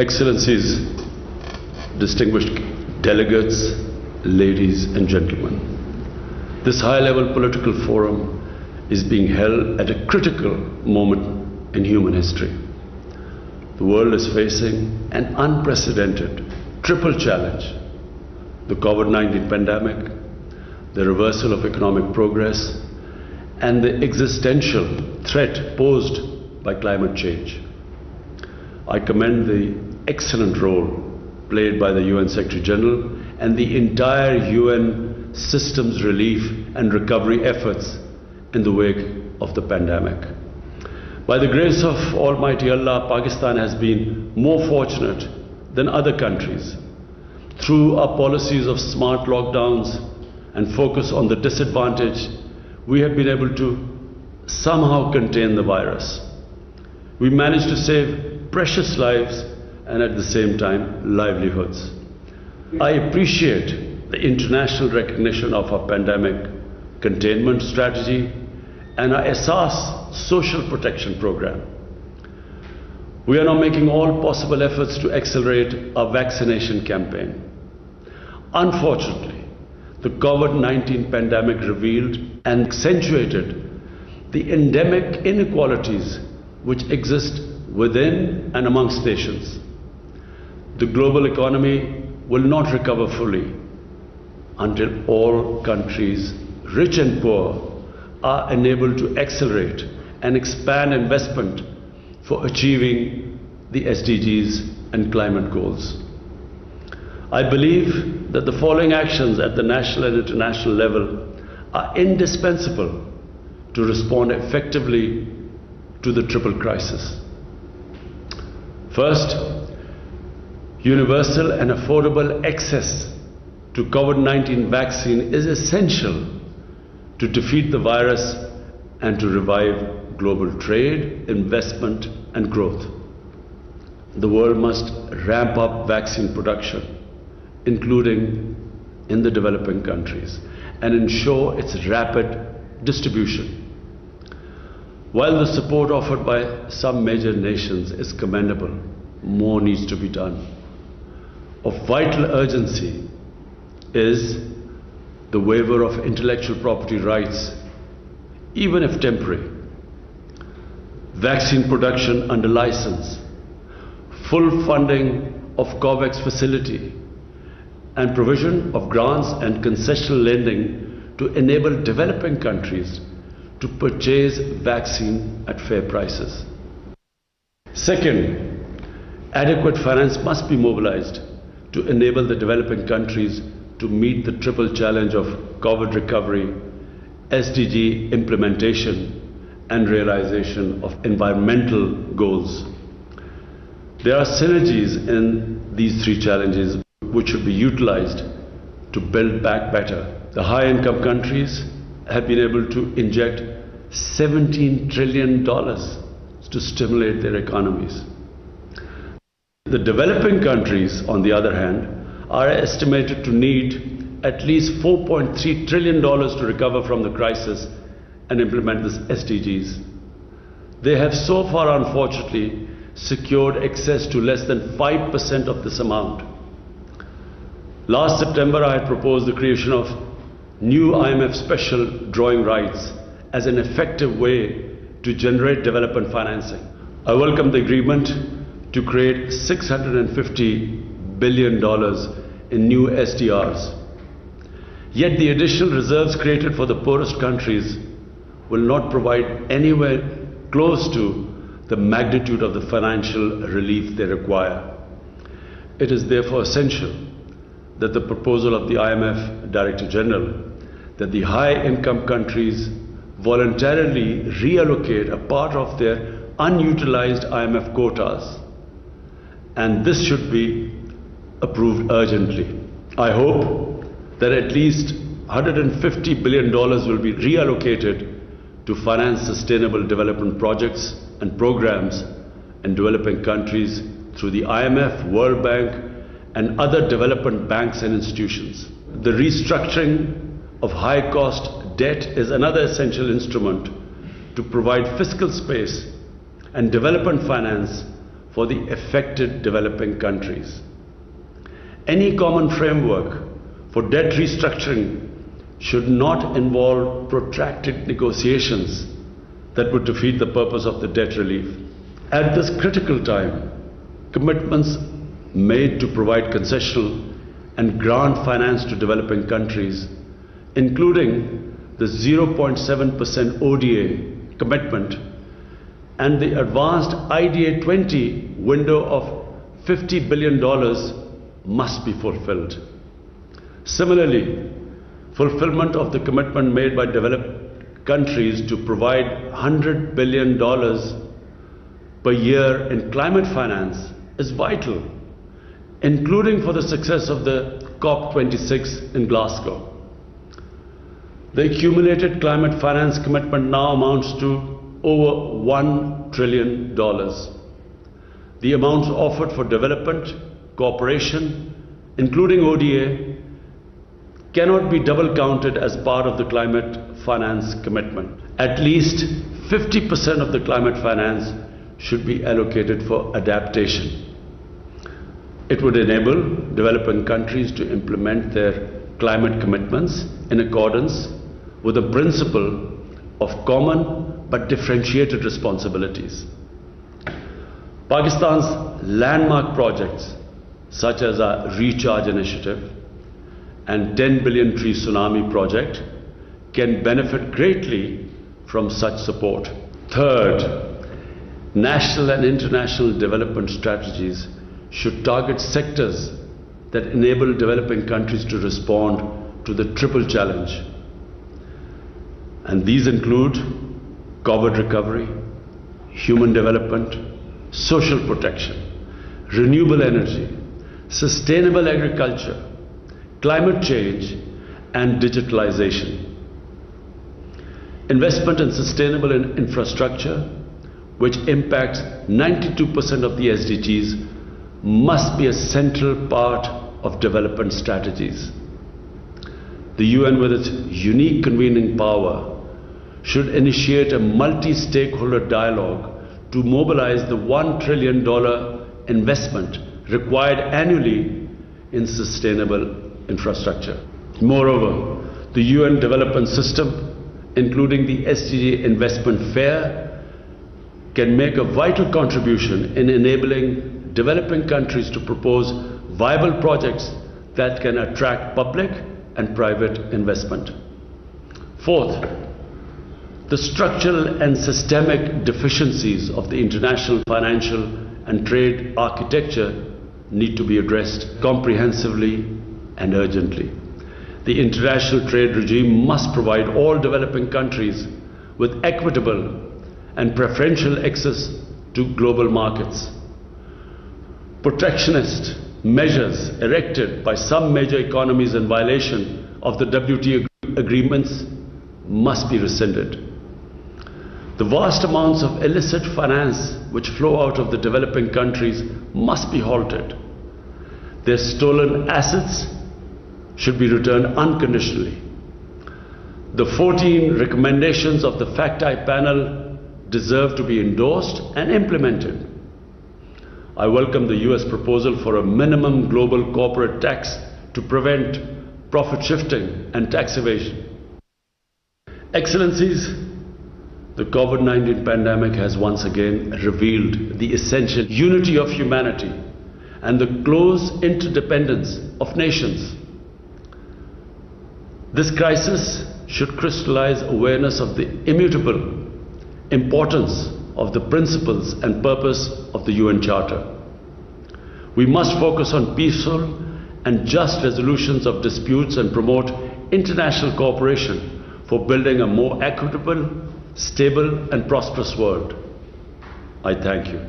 Excellencies, distinguished delegates, ladies and gentlemen, this high-level political forum is being held at a critical moment in human history. The world is facing an unprecedented triple challenge: the COVID-19 pandemic, the reversal of economic progress, and the existential threat posed by climate change. I commend the excellent role played by the UN Secretary General and the entire UN systems relief and recovery efforts in the wake of the pandemic. By the grace of Almighty Allah, Pakistan has been more fortunate than other countries. Through our policies of smart lockdowns and focus on the disadvantaged, we have been able to somehow contain the virus. We managed to save precious lives and at the same time livelihoods. I appreciate the international recognition of our pandemic containment strategy and our Asas social protection program. We are now making all possible efforts to accelerate our vaccination campaign. Unfortunately, the COVID-19 pandemic revealed and accentuated the endemic inequalities which exist within and amongst nations. The global economy will not recover fully until all countries, rich and poor, are enabled to accelerate and expand investment for achieving the SDGs and climate goals. I believe that the following actions at the national and international level are indispensable to respond effectively to the triple crisis. First, universal and affordable access to COVID-19 vaccine is essential to defeat the virus and to revive global trade, investment and growth. The world must ramp up vaccine production, including in the developing countries, and ensure its rapid distribution. While the support offered by some major nations is commendable, more needs to be done. Of vital urgency is the waiver of intellectual property rights, even if temporary, vaccine production under license, full funding of COVAX facility, and provision of grants and concessional lending to enable developing countries to purchase vaccine at fair prices. Second, adequate finance must be mobilized to enable the developing countries to meet the triple challenge of COVID recovery, SDG implementation, and realization of environmental goals. There are synergies in these three challenges which should be utilized to build back better. The high-income countries have been able to inject $17 trillion to stimulate their economies. The developing countries, on the other hand, are estimated to need at least $4.3 trillion to recover from the crisis and implement the SDGs. They have so far, unfortunately, secured access to less than 5% of this amount. Last September, I had proposed the creation of new IMF special drawing rights as an effective way to generate development financing. I welcome the agreement to create $650 billion in new SDRs. Yet the additional reserves created for the poorest countries will not provide anywhere close to the magnitude of the financial relief they require. It is therefore essential that the proposal of the IMF Director General that the high-income countries voluntarily reallocate a part of their unutilized IMF quotas, and this should be approved urgently. I hope that at least $150 billion will be reallocated to finance sustainable development projects and programs in developing countries through the IMF, World Bank, and other development banks and institutions. The restructuring of high-cost debt is another essential instrument to provide fiscal space and development finance for the affected developing countries. Any common framework for debt restructuring should not involve protracted negotiations that would defeat the purpose of the debt relief. At this critical time, commitments made to provide concessional and grant finance to developing countries, including the 0.7% ODA commitment and the advanced IDA 20 window of $50 billion must be fulfilled. Similarly, fulfillment of the commitment made by developed countries to provide $100 billion per year in climate finance is vital, including for the success of the COP26 in Glasgow. The accumulated climate finance commitment now amounts to over $1 trillion. The amounts offered for development, cooperation, including ODA, cannot be double counted as part of the climate finance commitment. At least 50% of the climate finance should be allocated for adaptation. It would enable developing countries to implement their climate commitments in accordance with the principle of common but differentiated responsibilities. Pakistan's landmark projects such as our Recharge Initiative and 10 billion tree tsunami project can benefit greatly from such support. Third, national and international development strategies should target sectors that enable developing countries to respond to the triple challenge. And these include COVID recovery, human development, social protection, renewable energy, sustainable agriculture, climate change, and digitalization. Investment in sustainable infrastructure, which impacts 92% of the SDGs, must be a central part of development strategies. The UN, with its unique convening power, should initiate a multi-stakeholder dialogue to mobilize the $1 trillion investment required annually in sustainable infrastructure. Moreover, the UN development system, including the SDG investment fair, can make a vital contribution in enabling developing countries to propose viable projects that can attract public and private investment. Fourth, the structural and systemic deficiencies of the international financial and trade architecture need to be addressed comprehensively and urgently. The international trade regime must provide all developing countries with equitable and preferential access to global markets. Protectionist measures erected by some major economies in violation of the WTO agreements must be rescinded. The vast amounts of illicit finance which flow out of the developing countries must be halted. Their stolen assets should be returned unconditionally. The 14 recommendations of the FACTI panel deserve to be endorsed and implemented. I welcome the US proposal for a minimum global corporate tax to prevent profit shifting and tax evasion. Excellencies, the COVID-19 pandemic has once again revealed the essential unity of humanity and the close interdependence of nations. This crisis should crystallize awareness of the immutable importance of the principles and purpose of the UN Charter. We must focus on peaceful and just resolutions of disputes and promote international cooperation for building a more equitable, stable and prosperous world. I thank you.